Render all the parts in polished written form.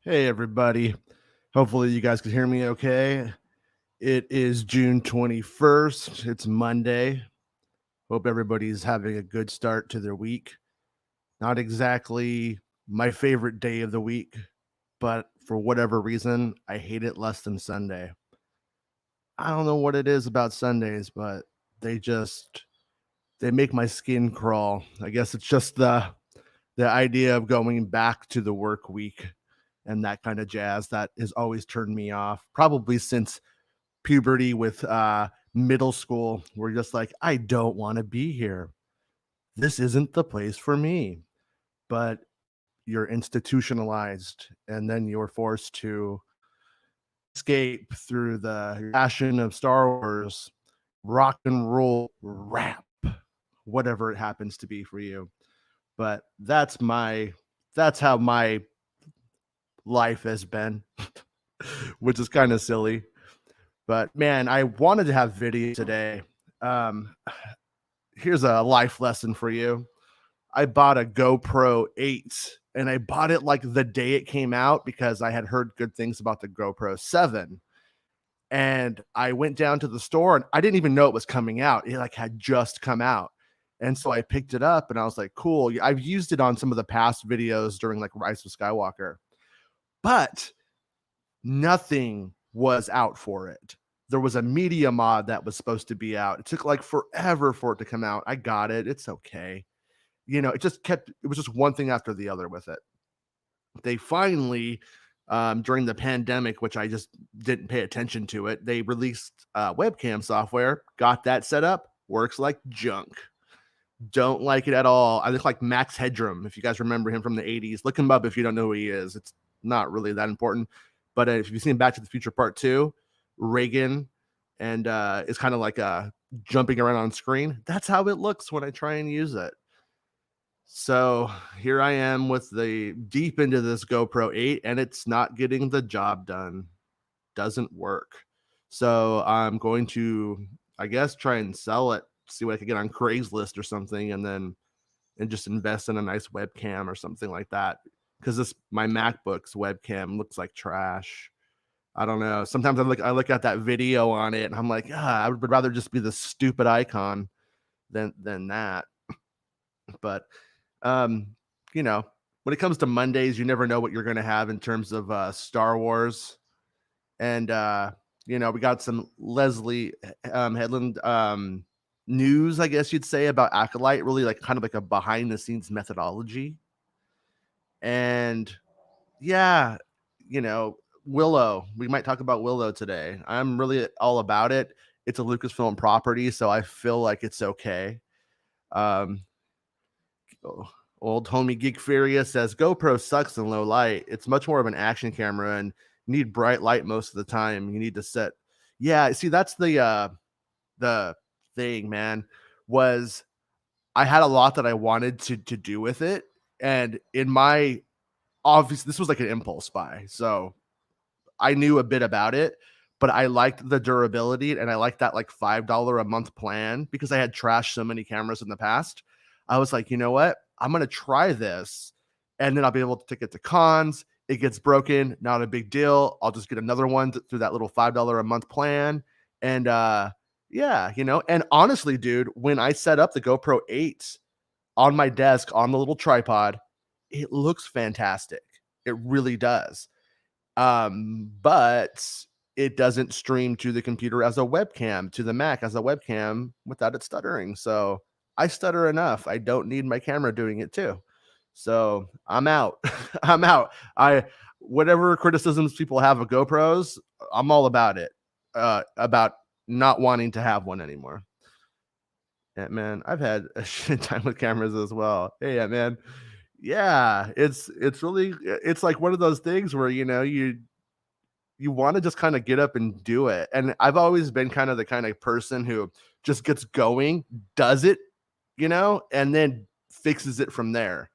Hey, everybody. Hopefully, you guys can hear me okay. It is June 21st. It's Monday. Hope everybody's having a good start to their week. Not exactly my favorite day of the week, but for whatever reason, I hate it less than Sunday. I don't know what it is about Sundays, but they just they make my skin crawl. I guess it's just the idea of going back to the work week and that kind of jazz that has always turned me off, probably since puberty with middle school. We're just like, I don't want to be here. This isn't the place for me. But you're institutionalized, and then you're forced to escape through the passion of Star Wars, rock and roll, rap, whatever it happens to be for you. But that's how my life has been, which is kind of silly. But man, I wanted to have video today. Um, Here's a life lesson for you. I bought a GoPro 8 and I bought it like the day it came out because I had heard good things about the GoPro 7. And I went down to the store and I didn't even know it was coming out. It like had just come out. And so I picked it up and I was like, cool. I've used it on some of the past videos during like Rise of Skywalker, but nothing was out for it. There was a media mod that was supposed to be out. It took like forever for it to come out. I got it. It's okay. It was just one thing after the other with it. They finally, during the pandemic, which I just didn't pay attention to it, they released webcam software, got that set up, works like junk. Don't like it at all. I look like Max Headroom. If you guys remember him from the 80s, look him up if you don't know who he is. It's not really that important. But if you've seen Back to the Future Part 2, Reagan, and it's kind of like jumping around on screen. That's how it looks when I try and use it. So here I am with the deep into this GoPro 8, and it's not getting the job done. Doesn't work. So I'm going to, I guess, try and sell it, see what I can get on Craigslist or something, and just invest in a nice webcam or something like that. Because my MacBook's webcam looks like trash. I don't know. Sometimes I look at that video on it and I'm like, I would rather just be the stupid icon than that. But um, you know, when it comes to Mondays, you never know what you're going to have in terms of Star Wars. And we got some Leslye Headland news, I guess you'd say, about Acolyte, really like kind of like a behind the scenes methodology. And yeah, Willow. We might talk about Willow today. I'm really all about it. It's a Lucasfilm property, so I feel like it's okay. Um, Old homie Geek Furia says GoPro sucks in low light. It's much more of an action camera and you need bright light most of the time. You need to set. Yeah, see, that's the thing, man. Was I had a lot that I wanted to do with it, and in my obviously this was like an impulse buy, so I knew a bit about it, but I liked the durability and I liked that like $5 a month plan because I had trashed so many cameras in the past. I was like, you know what? I'm going to try this and then I'll be able to take it to cons. It gets broken, not a big deal. I'll just get another one through that little $5 a month plan. And yeah, and honestly, dude, when I set up the GoPro 8 on my desk on the little tripod, it looks fantastic. It really does. But it doesn't stream to the computer as a webcam, to the Mac as a webcam without it stuttering. So I stutter enough. I don't need my camera doing it too. So I'm out. I'm out. Whatever criticisms people have of GoPros, I'm all about it. About not wanting to have one anymore. Yeah, man, I've had a shit time with cameras as well. Hey, yeah, man. Yeah, it's really it's like one of those things where you want to just kind of get up and do it. And I've always been kind of the kind of person who just gets going, does it, and then fixes it from there.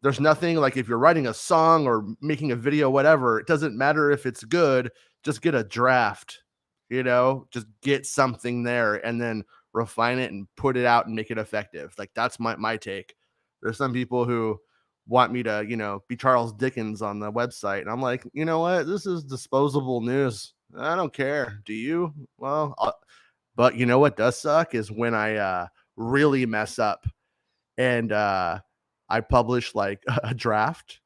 There's nothing like if you're writing a song or making a video, whatever, it doesn't matter if it's good, just get a draft, just get something there and then refine it and put it out and make it effective. Like that's my take. There's some people who want me to, be Charles Dickens on the website. And I'm like, you know what? This is disposable news. I don't care. Do you? Well, but you know what does suck is when I really mess up and I publish like a draft.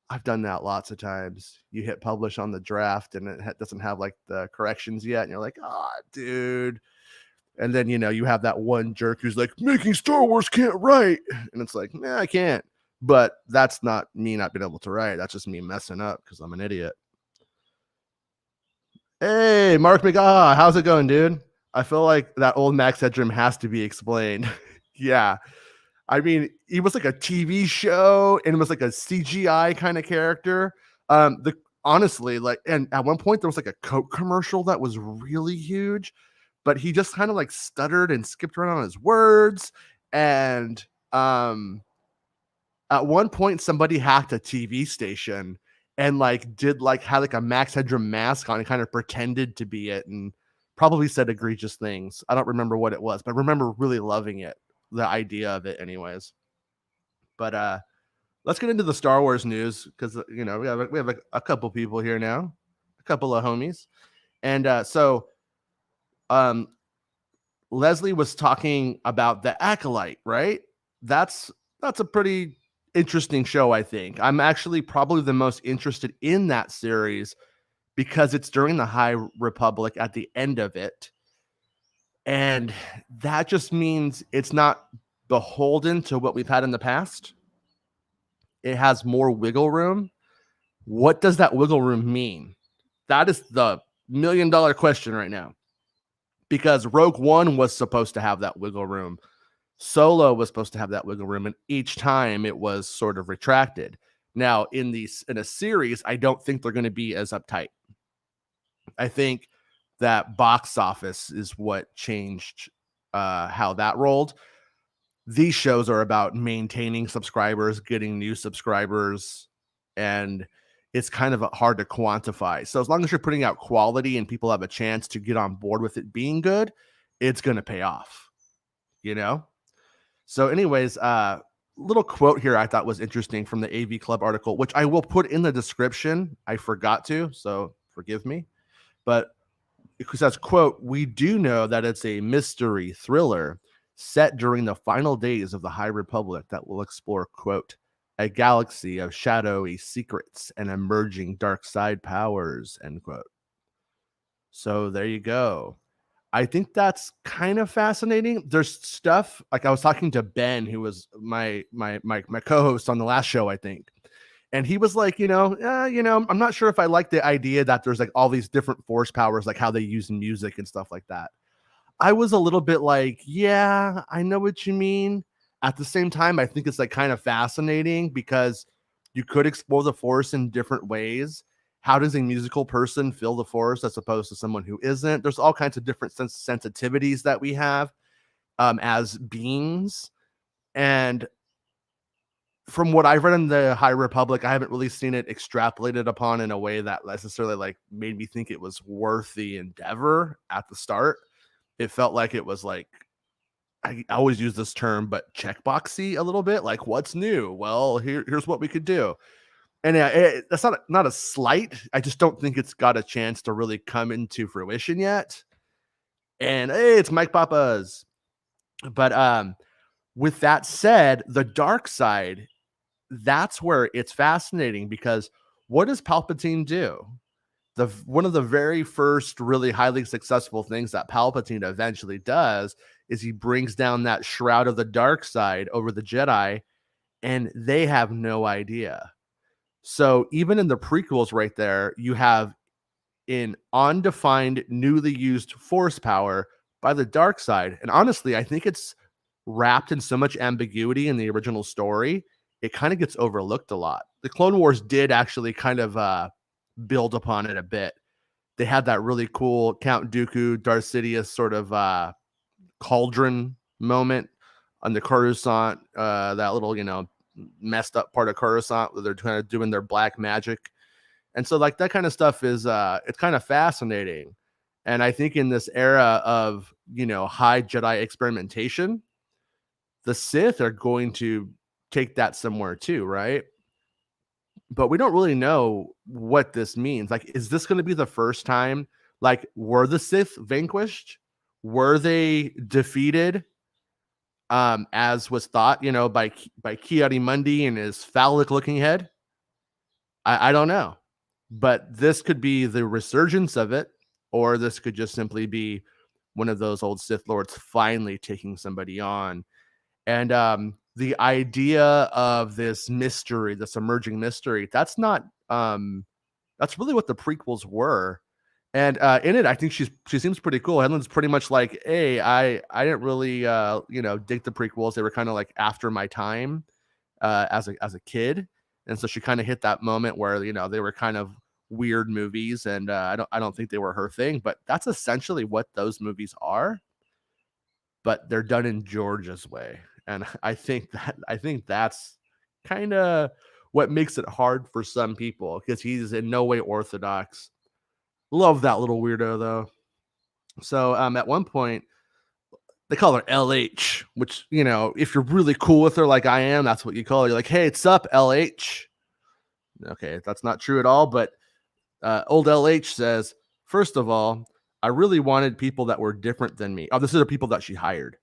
I've done that lots of times. You hit publish on the draft and it doesn't have like the corrections yet. And you're like, oh, dude. And then, you have that one jerk who's like, Making Star Wars can't write. And it's like, nah, I can't. But that's not me not being able to write. That's just me messing up because I'm an idiot. Hey, Mark McGaw, how's it going, dude? I feel like that old Max Headroom has to be explained. Yeah. I mean, he was like a TV show and it was like a CGI kind of character. The honestly, like, and at one point there was like a Coke commercial that was really huge, but he just kind of like stuttered and skipped around on his words. And at one point somebody hacked a TV station and like did like had like a Max Headroom mask on and kind of pretended to be it and probably said egregious things. I don't remember what it was, but I remember really loving it, the idea of it anyways. But let's get into the Star Wars news because we have a couple people here now, a couple of homies. And so Leslye was talking about the Acolyte, right? That's a pretty interesting show, I think. I'm actually probably the most interested in that series because it's during the High Republic at the end of it. And that just means it's not beholden to what we've had in the past. It has more wiggle room. What does that wiggle room mean? That is the $1 million question right now. Because Rogue One was supposed to have that wiggle room. Solo was supposed to have that wiggle room, and each time it was sort of retracted. Now, in a series, I don't think they're going to be as uptight. I think that box office is what changed how that rolled. These shows are about maintaining subscribers, getting new subscribers, and it's kind of hard to quantify. So as long as you're putting out quality and people have a chance to get on board with it being good, it's going to pay off, So anyways, little quote here I thought was interesting from the AV Club article, which I will put in the description. I forgot to, so forgive me. But it says, quote, "We do know that it's a mystery thriller set during the final days of the High Republic that will explore, quote, a galaxy of shadowy secrets and emerging dark side powers," end quote. So there you go. I think that's kind of fascinating. There's stuff like I was talking to Ben, who was my co-host on the last show, I think. And he was like, I'm not sure if I like the idea that there's like all these different force powers, like how they use music and stuff like that. I was a little bit like, yeah, I know what you mean. At the same time, I think it's like kind of fascinating because you could explore the force in different ways. How does a musical person feel the force as opposed to someone who isn't? There's all kinds of different sensitivities that we have as beings. And from what I've read in the High Republic, I haven't really seen it extrapolated upon in a way that necessarily like made me think it was worth the endeavor at the start. It felt like it was like, I always use this term, but checkboxy a little bit. Like, what's new? Well, here's what we could do. And that's not a slight. I just don't think it's got a chance to really come into fruition yet. And hey, it's Mike Papas. But with that said, the dark side, that's where it's fascinating because what does Palpatine do? One of the very first really highly successful things that Palpatine eventually does is he brings down that shroud of the dark side over the Jedi, and they have no idea. So even in the prequels right there, you have an undefined, newly used force power by the dark side. And honestly, I think it's wrapped in so much ambiguity in the original story, it kind of gets overlooked a lot. The Clone Wars did actually kind of build upon it a bit. They had that really cool Count Dooku, Darth Sidious sort of cauldron moment on the Coruscant, that little, messed up part of Coruscant where they're kind of doing their black magic. And so like that kind of stuff is it's kind of fascinating. And I think in this era of, high Jedi experimentation, the Sith are going to take that somewhere too, right? But we don't really know what this means. Like, is this going to be the first time? Like, were the Sith vanquished? Were they defeated? As was thought, by Ki-Adi-Mundi and his phallic-looking head. I don't know, but this could be the resurgence of it, or this could just simply be one of those old Sith lords finally taking somebody on. And the idea of this mystery, this emerging mystery, that's really what the prequels were. And in it, I think she seems pretty cool. Headland's pretty much like, hey, I didn't really dig the prequels. They were kind of like after my time as a kid, and so she kind of hit that moment where they were kind of weird movies, and I don't think they were her thing. But that's essentially what those movies are. But they're done in George's way, and I think that's kind of what makes it hard for some people because he's in no way orthodox. Love that little weirdo though. So at one point they call her LH, which if you're really cool with her like I am, that's what you call her. You're like, hey, it's up, LH. Okay, that's not true at all. But old LH says, first of all, I really wanted people that were different than me. Oh, this is the people that she hired.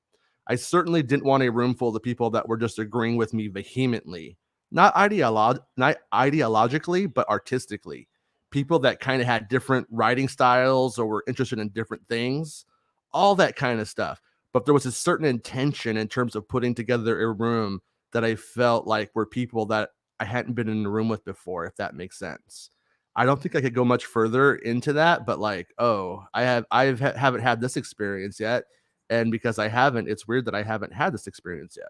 I certainly didn't want a room full of people that were just agreeing with me vehemently, not ideologically, but artistically. People that kind of had different writing styles or were interested in different things, all that kind of stuff. But there was a certain intention in terms of putting together a room that I felt like were people that I hadn't been in a room with before, if that makes sense. I don't think I could go much further into that, but like, oh, haven't had this experience yet, and because I haven't, it's weird that I haven't had this experience yet.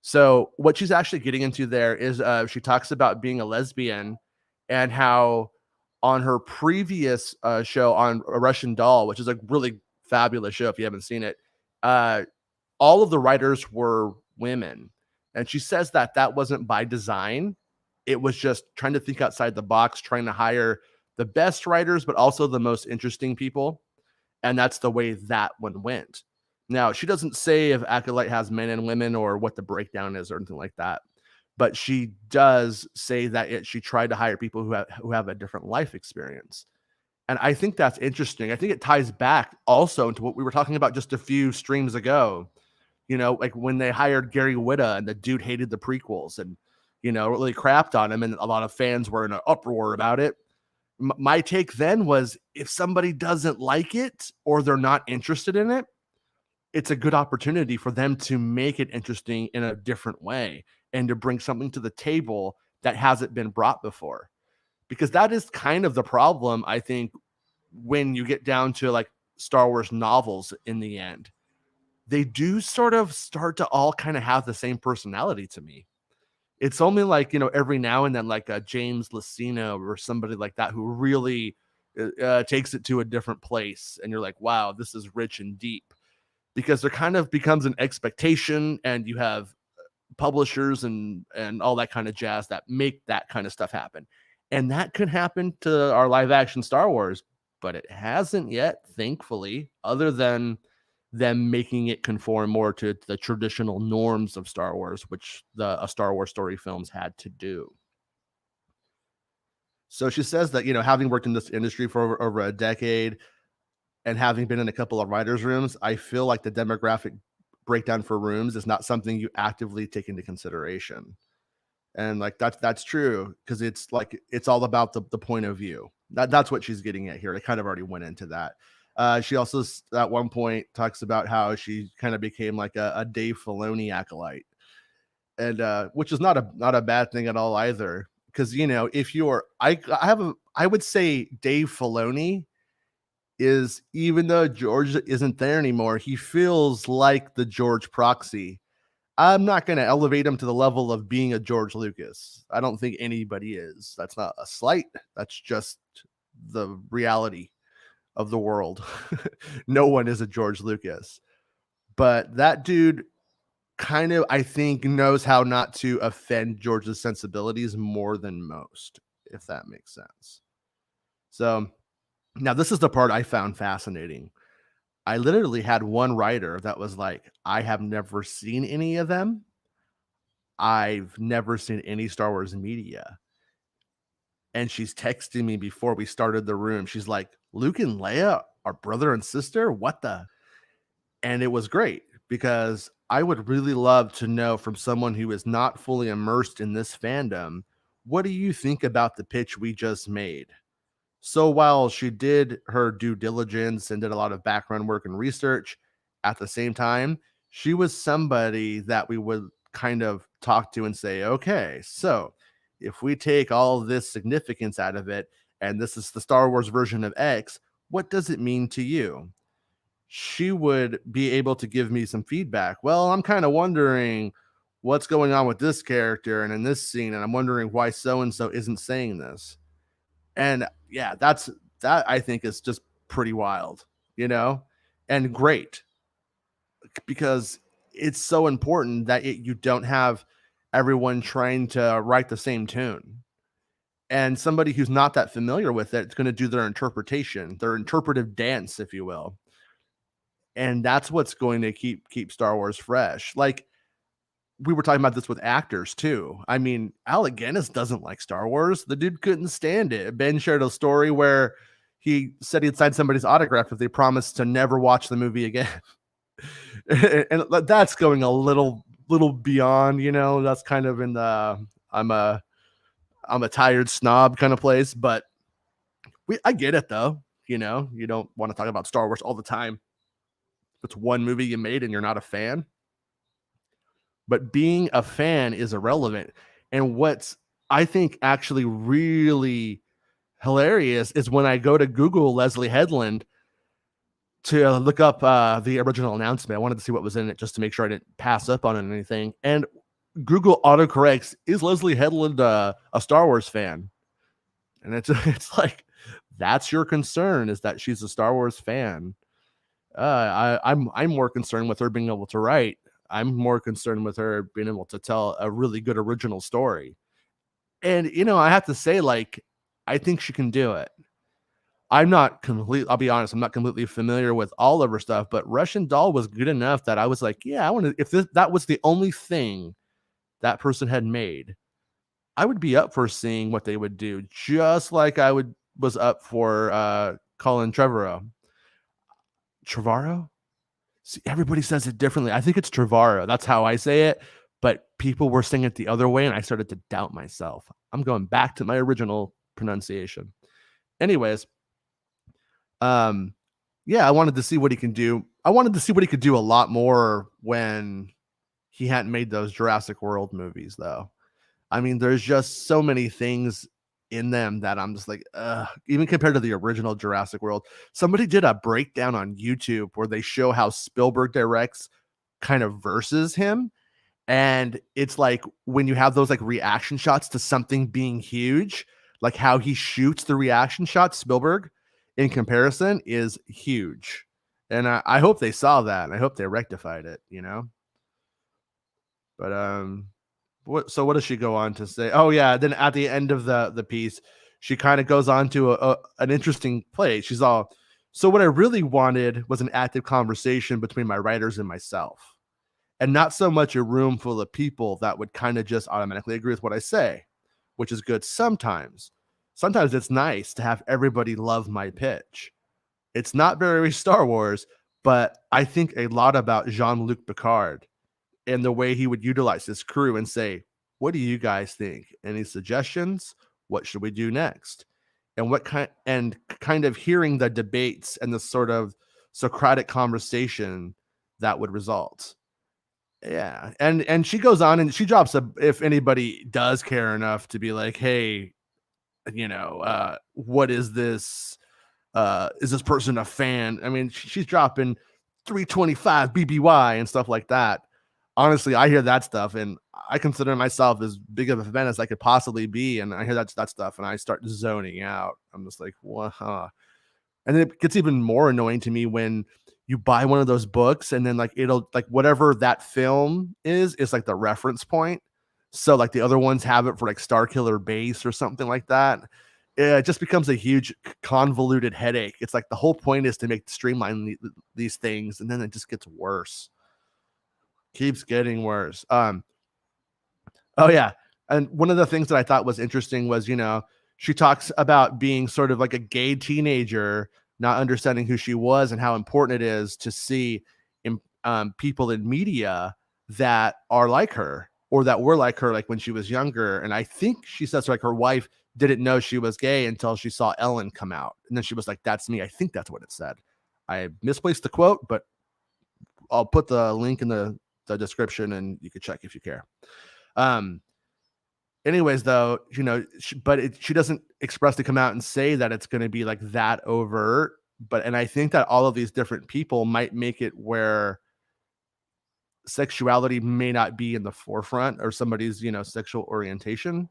So what she's actually getting into there is she talks about being a lesbian and how on her previous show on A Russian Doll, which is a really fabulous show if you haven't seen it, uh, all of the writers were women. And she says that that wasn't by design. It was just trying to think outside the box, trying to hire the best writers, but also the most interesting people. And that's the way that one went. Now, she doesn't say if Acolyte has men and women or what the breakdown is or anything like that. But she does say that she tried to hire people who have a different life experience. And I think that's interesting. I think it ties back also into what we were talking about just a few streams ago. Like when they hired Gary Whitta and the dude hated the prequels and, really crapped on him. And a lot of fans were in an uproar about it. My take then was if somebody doesn't like it or they're not interested in it, it's a good opportunity for them to make it interesting in a different way and to bring something to the table that hasn't been brought before. Because that is kind of the problem, I think, when you get down to like Star Wars novels in the end. They do sort of start to all kind of have the same personality to me. It's only like, every now and then, like a James Luceno or somebody like that who really takes it to a different place. And you're like, wow, this is rich and deep. Because there kind of becomes an expectation, and you have publishers and all that kind of jazz that make that kind of stuff happen. And that could happen to our live action Star Wars, but it hasn't yet, thankfully, other than them making it conform more to the traditional norms of Star Wars, which the Star Wars story films had to do. So she says that, having worked in this industry for over a decade and having been in a couple of writers' rooms, I feel like the demographic breakdown for rooms is not something you actively take into consideration. And like that's true, because it's like it's all about the point of view. That's what she's getting at here. I kind of already went into that. She also at one point talks about how she kind of became like a Dave Filoni acolyte, and which is not a bad thing at all either. Because if you're, I would say Dave Filoni is, even though George isn't there anymore, he feels like the George proxy. I'm not going to elevate him to the level of being a George Lucas. I don't think anybody is. That's not a slight. That's just the reality of the world. No one is a George Lucas. But that dude kind of, I think, knows how not to offend George's sensibilities more than most, if that makes sense. So now this is the part I found fascinating. I literally had one writer that was like, I have never seen any of them. I've never seen any Star Wars media. And she's texting me before we started the room. She's like, Luke and Leia are brother and sister? What the? And it was great because I would really love to know from someone who is not fully immersed in this fandom, what do you think about the pitch we just made? So while she did her due diligence and did a lot of background work and research, at the same time, she was somebody that we would kind of talk to and say, okay, so if we take all of this significance out of it, and this is the Star Wars version of X, what does it mean to you? She would be able to give me some feedback. Well, I'm kind of wondering what's going on with this character and in this scene, and I'm wondering why so and so isn't saying this. And yeah, that I think is just pretty wild, you know, and great because it's so important that you don't have everyone trying to write the same tune. And somebody who's not that familiar with it, it's going to do their interpretation, their interpretive dance, if you will. And that's what's going to keep Star Wars fresh. Like we were talking about this with actors too. I mean, Alec Guinness doesn't like Star Wars. The dude couldn't stand it. Ben shared a story where he said he'd sign somebody's autograph if they promised to never watch the movie again. And that's going a little beyond, you know. That's kind of in the I'm a tired snob kind of place, but I get it though. You know, you don't want to talk about Star Wars all the time. If it's one movie you made and you're not a fan, but being a fan is irrelevant. And what's I think actually really hilarious is when I go to Google Leslye Headland to look up the original announcement. I wanted to see what was in it just to make sure I didn't pass up on anything. And Google autocorrects, is Leslye Headland a Star Wars fan? And it's like, that's your concern, is that she's a Star Wars fan. I'm more concerned with her being able to write. I'm more concerned with her being able to tell a really good original story. And, you know, I have to say, like, I think she can do it. I'll be honest, I'm not completely familiar with all of her stuff, but Russian Doll was good enough that I was like, yeah, I want to, if that was the only thing that person had made, I would be up for seeing what they would do, just like was up for Colin Trevorrow. Trevorrow? See, everybody says it differently. I think it's Trevorrow. That's how I say it. But people were saying it the other way, and I started to doubt myself. I'm going back to my original pronunciation. Anyways, yeah, I wanted to see what he can do. I wanted to see what he could do a lot more when he hadn't made those Jurassic World movies, though. I mean, there's just so many things in them that I'm just like, even compared to the original Jurassic World. Somebody did a breakdown on YouTube where they show how Spielberg directs kind of versus him. And it's like when you have those like reaction shots to something being huge, like how he shoots the reaction shots, Spielberg in comparison is huge. And I hope they saw that, and I hope they rectified it, you know? But what does she go on to say? Oh yeah, then at the end of the piece, she kind of goes on to an interesting place. She's all, so what I really wanted was an active conversation between my writers and myself, and not so much a room full of people that would kind of just automatically agree with what I say, which is good sometimes. Sometimes it's nice to have everybody love my pitch. It's not very Star Wars, but I think a lot about Jean-Luc Picard and the way he would utilize his crew and say, what do you guys think? Any suggestions? What should we do next? And kind of hearing the debates and the sort of Socratic conversation that would result. Yeah. And she goes on and she drops if anybody does care enough to be like, hey, you know, what is this? Is this person a fan? I mean, she's dropping 325 BBY and stuff like that. Honestly, I hear that stuff and I consider myself as big of a fan as I could possibly be. And I hear that stuff and I start zoning out. I'm just like, what? Huh? And then it gets even more annoying to me when you buy one of those books and then like it'll like whatever that film is like the reference point. So like the other ones have it for like Star Killer Base or something like that. It just becomes a huge convoluted headache. It's like the whole point is to make streamline these things, and then it just gets worse. Keeps getting worse. Oh yeah. And one of the things that I thought was interesting was, she talks about being sort of like a gay teenager, not understanding who she was and how important it is to see people in media that are like her or that were like her, like when she was younger. And I think she says like her wife didn't know she was gay until she saw Ellen come out. And then she was like, that's me. I think that's what it said. I misplaced the quote, but I'll put the link in the description and you can check if you care. Um, Anyways, though, she doesn't expressly come out and say that it's going to be like that overt. And I think that all of these different people might make it where sexuality may not be in the forefront or somebody's, sexual orientation,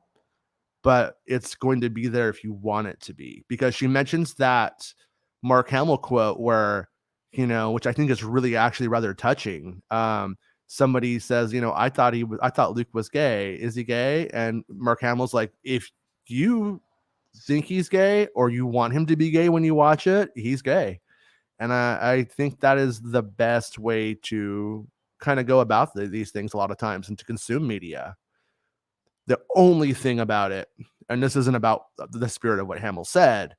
but it's going to be there if you want it to be. Because she mentions that Mark Hamill quote where, which I think is really actually rather touching. Somebody says, I thought Luke was gay. Is he gay? And Mark Hamill's like, if you think he's gay or you want him to be gay when you watch it, he's gay. And I think that is the best way to kind of go about these things a lot of times and to consume media. The only thing about it, and this isn't about the spirit of what Hamill said,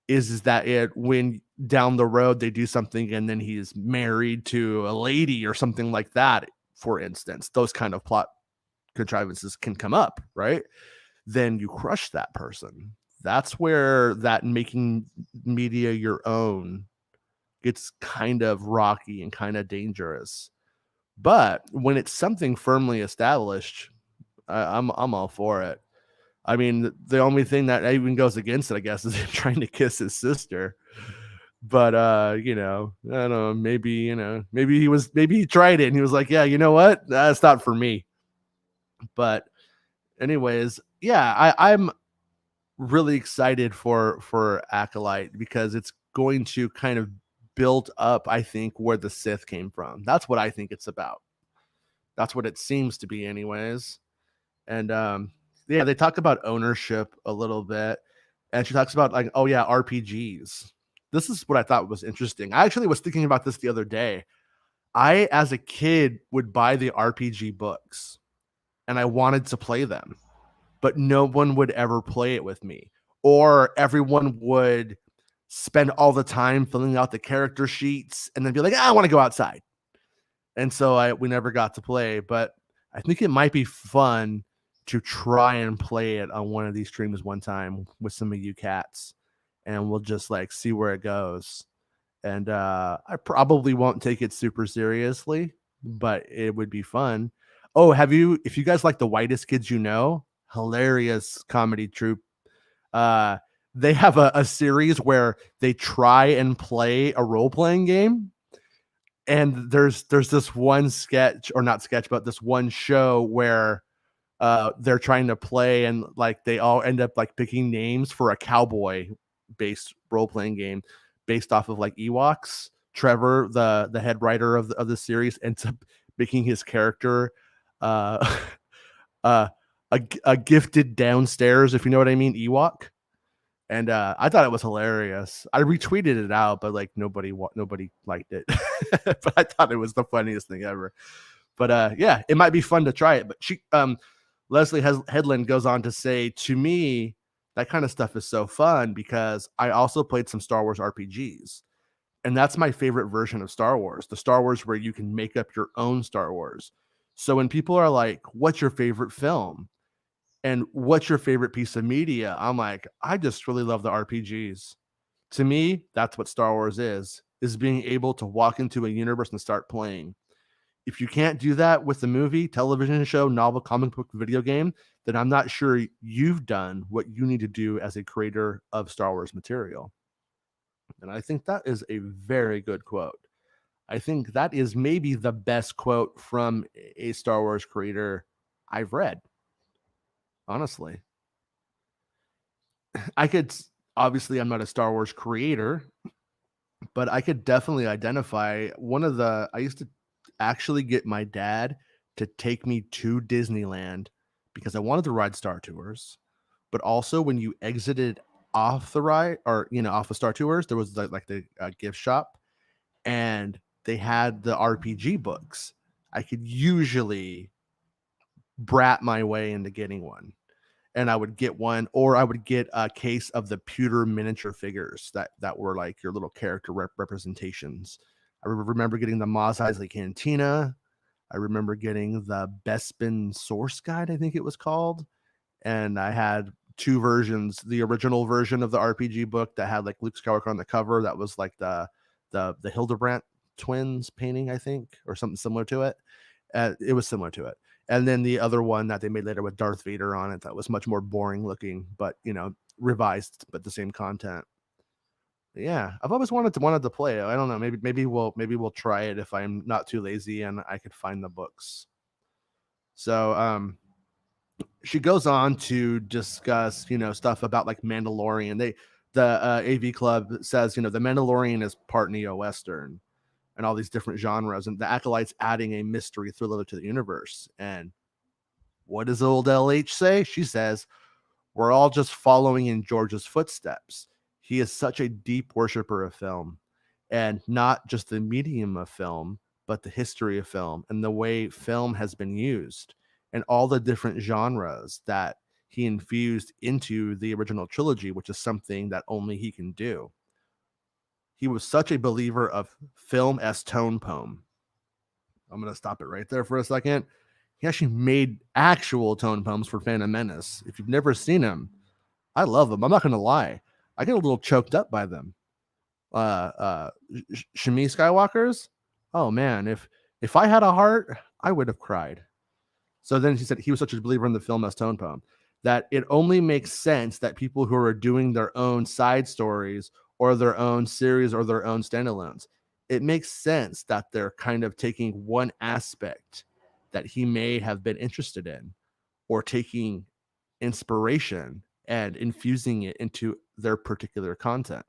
is that when down the road they do something and then he's married to a lady or something like that, for instance, those kind of plot contrivances can come up, right? Then you crush that person. That's where that making media your own gets kind of rocky and kind of dangerous. But when it's something firmly established, I'm all for it. I mean, the only thing that even goes against it, I guess, is him trying to kiss his sister. But I don't know, maybe he tried it and he was like, yeah, you know what? That's not for me. But anyways, yeah, I'm really excited for Acolyte because it's going to kind of build up, I think, where the Sith came from. That's what I think it's about. That's what it seems to be, anyways. And yeah, they talk about ownership a little bit, and she talks about like, oh yeah, RPGs. This is what I thought was interesting. I actually was thinking about this the other day. I, as a kid, would buy the RPG books, and I wanted to play them, but no one would ever play it with me, or everyone would spend all the time filling out the character sheets and then be like, I want to go outside. And so we never got to play, but I think it might be fun to try and play it on one of these streams one time with some of you cats, and we'll just like see where it goes. And I probably won't take it super seriously, but it would be fun. Oh, if you guys like The Whitest Kids You Know, hilarious comedy troupe. Uh, they have a series where they try and play a role-playing game. And there's this one sketch, or not sketch, but this one show where they're trying to play, and like they all end up like picking names for a cowboy based role-playing game based off of like Ewoks. Trevor, the head writer of the series, ends up making his character uh a gifted downstairs, if you know what I mean, Ewok. And I thought it was hilarious. I retweeted it out, but like nobody liked it. But I thought it was the funniest thing ever. But yeah, it might be fun to try it. But Leslye Headland goes on to say, to me, that kind of stuff is so fun because I also played some Star Wars RPGs. And that's my favorite version of Star Wars, the Star Wars where you can make up your own Star Wars. So when people are like, what's your favorite film? And what's your favorite piece of media? I'm like, I just really love the RPGs. To me, that's what Star Wars is being able to walk into a universe and start playing. If you can't do that with the movie, television show, novel, comic book, video game, then I'm not sure you've done what you need to do as a creator of Star Wars material. And I think that is a very good quote. I think that is maybe the best quote from a Star Wars creator I've read. Honestly, I could obviously, I'm not a Star Wars creator, but I could definitely identify I used to actually get my dad to take me to Disneyland because I wanted to ride Star Tours, but also when you exited off the ride, or off of Star Tours, there was like the gift shop, and they had the RPG books. I could usually brat my way into getting one. And I would get one, or I would get a case of the pewter miniature figures that were like your little character representations. I remember getting the Mos Eisley Cantina. I remember getting the Bespin Source Guide, I think it was called. And I had two versions: the original version of the RPG book that had like Luke Skywalker on the cover, that was like the Hildebrandt twins painting, I think, or something similar to it. It was similar to it. And then the other one that they made later with Darth Vader on it, that was much more boring looking, but revised, but the same content. Yeah, I've always wanted to play it. I don't know. Maybe we'll try it if I'm not too lazy and I could find the books. So she goes on to discuss stuff about like Mandalorian. The AV Club says the Mandalorian is part neo-Western and all these different genres, and the Acolyte's adding a mystery thriller to the universe. And what does old LH say? She says, we're all just following in George's footsteps. He is such a deep worshiper of film, and not just the medium of film, but the history of film and the way film has been used and all the different genres that he infused into the original trilogy, which is something that only he can do. He was such a believer of film as tone poem. I'm going to stop it right there for a second. He actually made actual tone poems for Phantom Menace. If you've never seen him, I love them. I'm not going to lie. I get a little choked up by them. Shmi Skywalker's. Oh man, if I had a heart, I would have cried. So then he said he was such a believer in the film as tone poem that it only makes sense that people who are doing their own side stories or their own series or their own standalones, it makes sense that they're kind of taking one aspect that he may have been interested in or taking inspiration and infusing it into their particular content.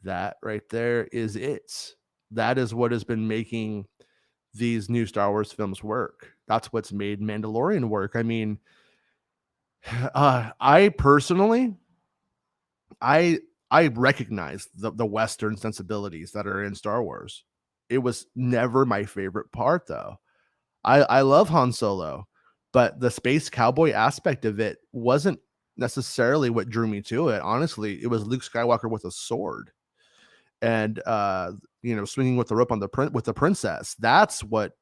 That right there is it. That is what has been making these new Star Wars films work. That's what's made Mandalorian work. I mean, I personally, I recognize the Western sensibilities that are in Star Wars. It was never my favorite part, though. I love Han Solo, but the space cowboy aspect of it wasn't necessarily what drew me to it. Honestly, it was Luke Skywalker with a sword and swinging with the rope on with the princess. That's what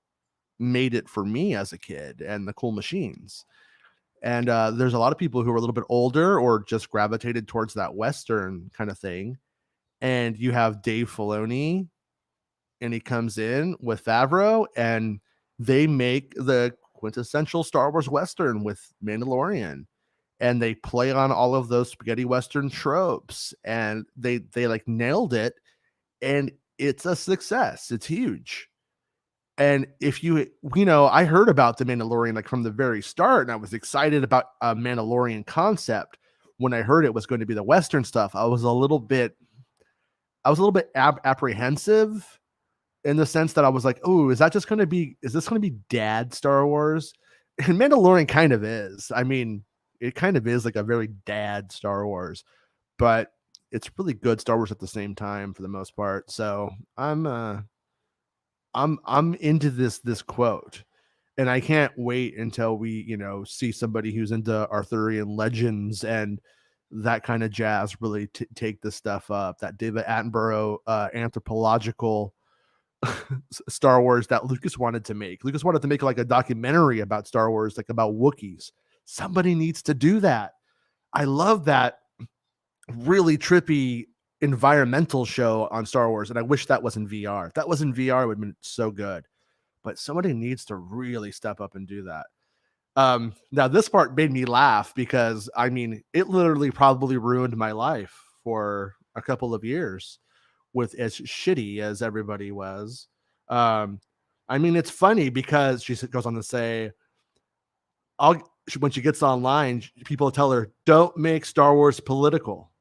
made it for me as a kid, and the cool machines. And there's a lot of people who are a little bit older or just gravitated towards that Western kind of thing. And you have Dave Filoni, and he comes in with Favreau, and they make the quintessential Star Wars Western with Mandalorian. And they play on all of those spaghetti Western tropes, and they like nailed it. And it's a success. It's huge. And if I heard about the Mandalorian like from the very start, and I was excited about a Mandalorian concept. When I heard it was going to be the Western stuff, I was a little bit apprehensive, in the sense that I was like, oh, is this going to be dad Star Wars? And Mandalorian kind of is. I mean, it kind of is like a very dad Star Wars, but it's really good Star Wars at the same time for the most part. So I'm into this quote, and I can't wait until we, see somebody who's into Arthurian legends and that kind of jazz really take this stuff up. That David Attenborough anthropological Star Wars that Lucas wanted to make. Lucas wanted to make like a documentary about Star Wars, like about Wookiees. Somebody needs to do that. I love that really trippy environmental show on Star Wars, and I wish that was in VR. If that was in VR, it would have been so good. But somebody needs to really step up and do that. Now this part made me laugh because I mean it literally probably ruined my life for a couple of years with as shitty as everybody was. I mean, it's funny because she goes on to say, when she gets online, people tell her, don't make Star Wars political.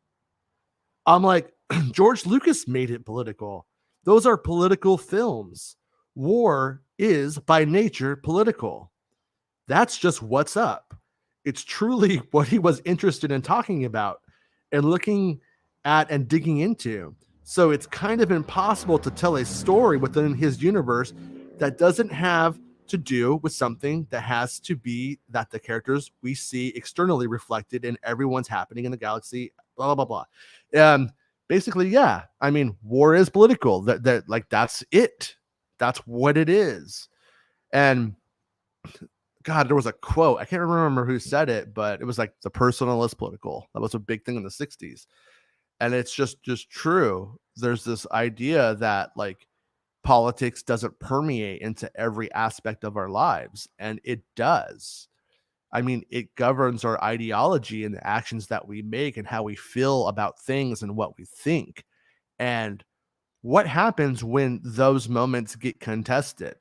I'm like, George Lucas made it political. Those are political films. War is by nature political. That's just what's up. It's truly what he was interested in talking about and looking at and digging into. So it's kind of impossible to tell a story within his universe that doesn't have to do with something that has to be that the characters we see externally reflected in everyone's happening in the galaxy, blah, blah, blah, blah. Basically, yeah. I mean, war is political. That like that's it. That's what it is. And God, there was a quote. I can't remember who said it, but it was like the personal is political. That was a big thing in the 60s. And it's just true. There's this idea that like politics doesn't permeate into every aspect of our lives, and it does. I mean, it governs our ideology and the actions that we make and how we feel about things and what we think. And what happens when those moments get contested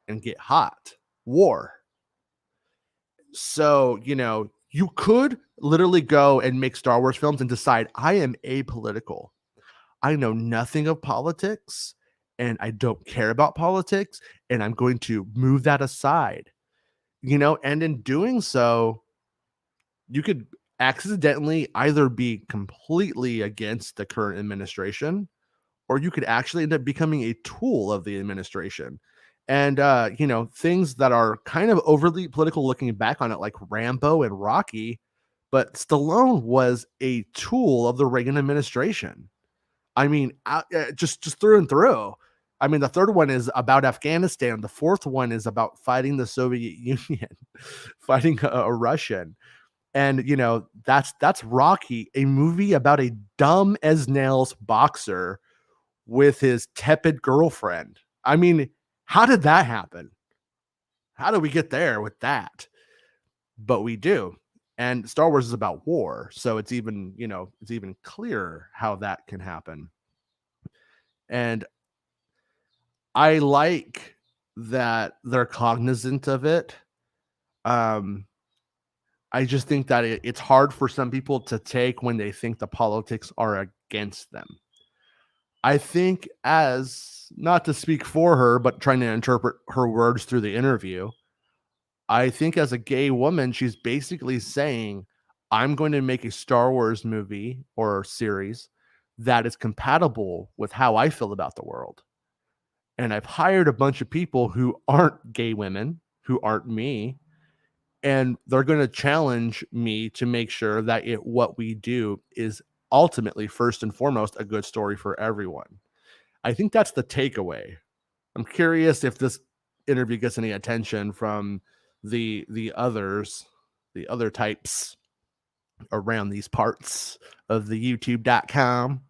and get hot? War. So, you could literally go and make Star Wars films and decide, I am apolitical. I know nothing of politics and I don't care about politics, and I'm going to move that aside. And in doing so, you could accidentally either be completely against the current administration, or you could actually end up becoming a tool of the administration. And things that are kind of overly political looking back on it, like Rambo and Rocky, but Stallone was a tool of the Reagan administration. I mean, just through and through. I mean, the third one is about Afghanistan. The fourth one is about fighting the Soviet Union, fighting a Russian. And that's Rocky, a movie about a dumb as nails boxer with his tepid girlfriend. I mean, how did that happen? How do we get there with that? But we do. And Star Wars is about war, so it's even clearer how that can happen. And I like that they're cognizant of it. I just think that it's hard for some people to take when they think the politics are against them. I think, as not to speak for her, but trying to interpret her words through the interview, I think as a gay woman, she's basically saying, I'm going to make a Star Wars movie or series that is compatible with how I feel about the world. And I've hired a bunch of people who aren't gay women, who aren't me, and they're going to challenge me to make sure that what we do is ultimately, first and foremost, a good story for everyone. I think that's the takeaway. I'm curious if this interview gets any attention from the others, the other types around these parts of the YouTube.com,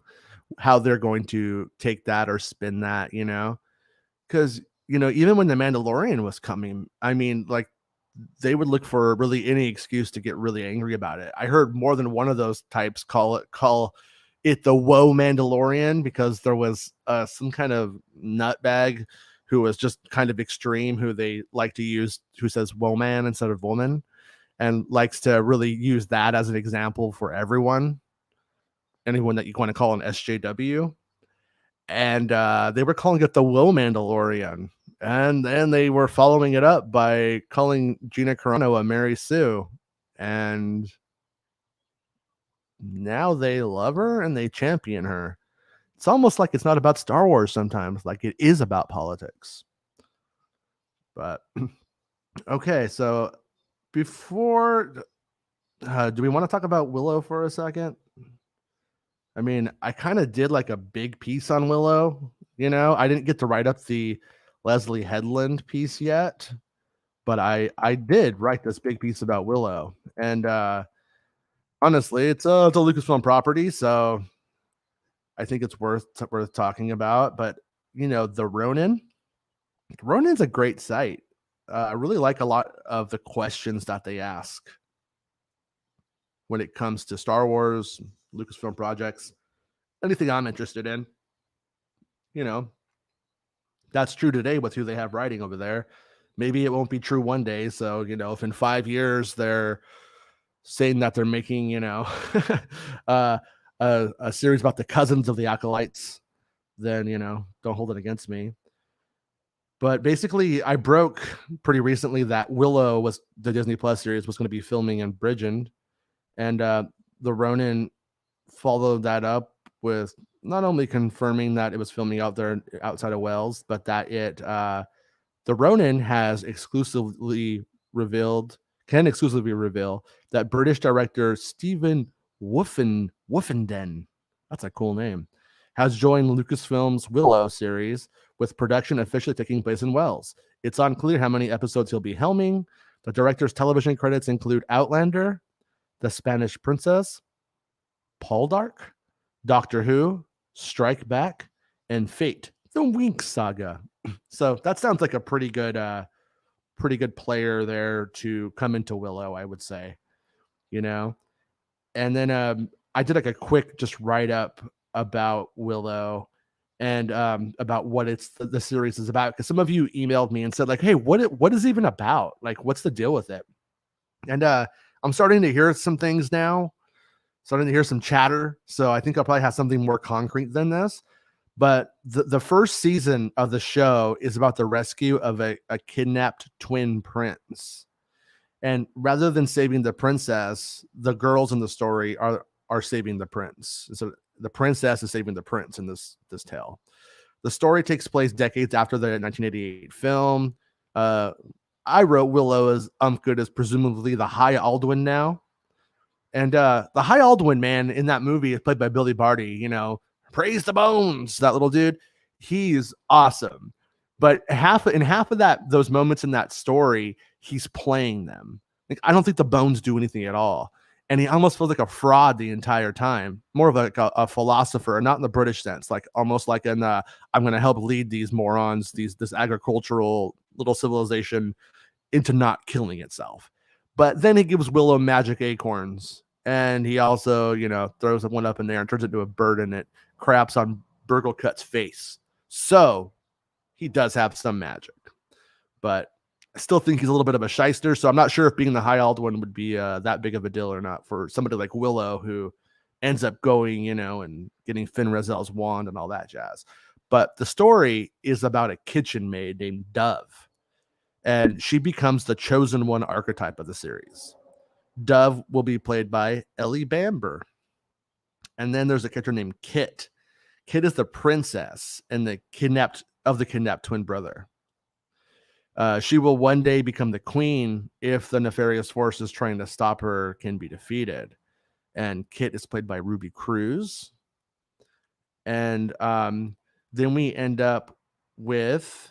how they're going to take that or spin that, because even when The Mandalorian was coming, I mean, like, they would look for really any excuse to get really angry about it. I heard more than one of those types call it the woe Mandalorian, because there was some kind of nutbag who was just kind of extreme, who they like to use, who says woe man instead of woman, and likes to really use that as an example for everyone, anyone that you want to call an SJW. And they were calling it the woe Mandalorian. And then they were following it up by calling Gina Carano a Mary Sue. And now they love her and they champion her. It's almost like it's not about Star Wars sometimes, like it is about politics. But okay, so before, do we want to talk about Willow for a second? I mean, I kind of did like a big piece on Willow. I didn't get to write up the Leslye Headland piece yet, but I did write this big piece about Willow. And honestly, it's a Lucasfilm property, so I think it's worth talking about. But the Ronin's a great site. I really like a lot of the questions that they ask when it comes to Star Wars, Lucasfilm projects, anything I'm interested in. That's true today with who they have writing over there. Maybe it won't be true one day. So, if in 5 years they're saying that they're making, a series about the cousins of the Acolytes, then, don't hold it against me. But basically, I broke pretty recently that Willow, was the Disney Plus series, was going to be filming in Bridgend. And the Ronin followed that up with not only confirming that it was filming out there outside of Wales, but that it The Ronin can exclusively reveal that British director Stephen Woofenden, that's a cool name, has joined Lucasfilm's Willow series, with production officially taking place in Wales. It's unclear how many episodes he'll be helming. The director's television credits include Outlander, The Spanish Princess, Poldark, Doctor Who, Strike Back, and Fate, the Winx Saga. So that sounds like a pretty good player there to come into Willow, I would say, you know. And then I did like a quick just write up about Willow and about what the series is about, because some of you emailed me and said like, hey, what is it even about? Like, what's the deal with it? And I'm starting to hear some things now, starting to hear some chatter. So I think I'll probably have something more concrete than this. But the first season of the show is about the rescue of a kidnapped twin prince. And rather than saving the princess, the girls in the story are saving the prince. So the princess is saving the prince in this tale. The story takes place decades after the 1988 film. I wrote Willow as Umgood is presumably the High Alduin now. And the High Alduin man in that movie is played by Billy Barty, you know, praise the bones, that little dude. He's awesome. But half of those moments in that story, he's playing them. Like, I don't think the bones do anything at all. And he almost feels like a fraud the entire time, more of like a philosopher, not in the British sense, like almost like in I'm going to help lead these morons, this agricultural little civilization into not killing itself. But then he gives Willow magic acorns, and he also, you know, throws one up in there and turns it into a bird, and it craps on Burglekutt's face. So he does have some magic, but I still think he's a little bit of a shyster. So I'm not sure if being the High Alduin would be that big of a deal or not for somebody like Willow, who ends up going, you know, and getting Finn Razel's wand and all that jazz. But the story is about a kitchen maid named Dove, and she becomes the chosen one archetype of the series. Dove will be played by Ellie Bamber. And then there's a character named Kit. Kit is the princess and the kidnapped twin brother. She will one day become the queen if the nefarious forces trying to stop her can be defeated. And Kit is played by Ruby Cruz. And then we end up with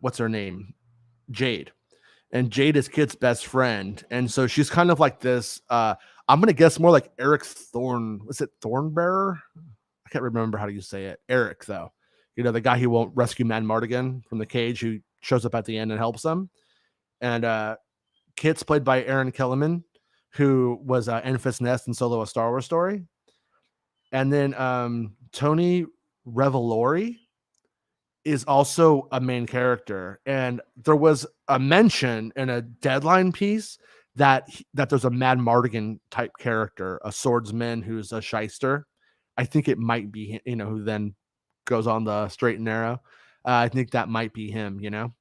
what's her name? Jade. And Jade is Kit's best friend. And so she's kind of like this, I'm going to guess more like Eric Thornbearer? I can't remember how you say it. Eric, though. You know, the guy who won't rescue Mad Mardigan from the cage, who shows up at the end and helps him. And Kit's played by Aaron Kellerman, who was Enfys Nest in Solo: A Star Wars Story. And then Tony Revolori is also a main character. And there was a mention in a Deadline piece that there's a Mad Mardigan type character, a swordsman who's a shyster. I think it might be, you know, who then goes on the straight and narrow. I think that might be him, you know.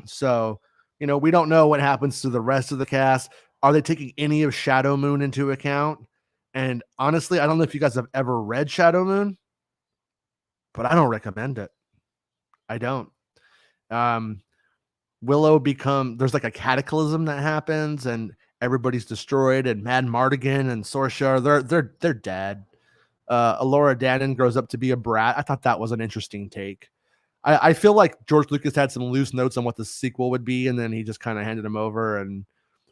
So, you know, we don't know what happens to the rest of the cast. Are they taking any of Shadow Moon into account? And honestly, I don't know if you guys have ever read Shadow Moon, but I don't recommend it. I don't. Willow there's like a cataclysm that happens and everybody's destroyed, and Mad Mardigan and Sorshar, they're dead. Alora Dannon grows up to be a brat. I thought that was an interesting take. I feel like George Lucas had some loose notes on what the sequel would be, and then he just kind of handed them over, and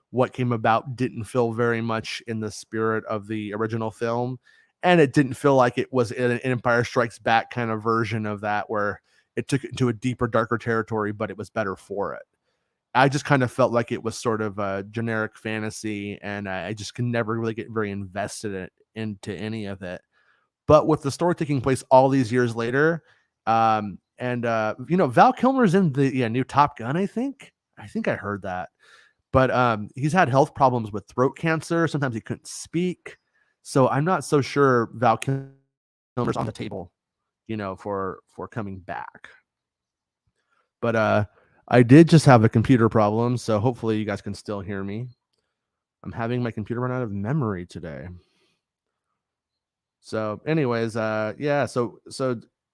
what came about didn't feel very much in the spirit of the original film. And it didn't feel like it was an Empire Strikes Back kind of version of that, where it took it into a deeper, darker territory, but it was better for it. I just kind of felt like it was sort of a generic fantasy, and I just could never really get very invested into any of it. But with the story taking place all these years later, you know, Val Kilmer's in the new Top Gun, I think I heard that. But he's had health problems with throat cancer. Sometimes he couldn't speak. So I'm not so sure Val Kilmer's on the table, you know, for coming back. But I did just have a computer problem, so hopefully you guys can still hear me. I'm having my computer run out of memory today. So anyways, yeah, so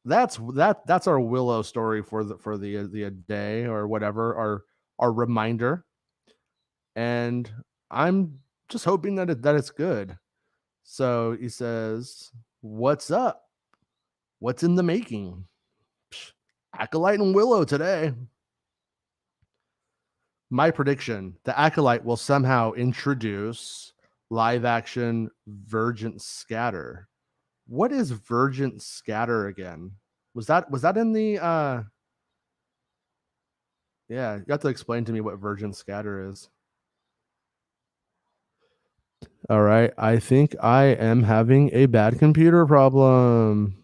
that's our Willow story for the day or whatever, our reminder. And I'm just hoping that it's good. So he says, "What's up? What's in the making? Psh, Acolyte and Willow today." My prediction: the Acolyte will somehow introduce live action Vergent Scatter. What is Vergent Scatter again? Was that in the yeah, you have to explain to me what Vergent Scatter is. All right, I think I am having a bad computer problem.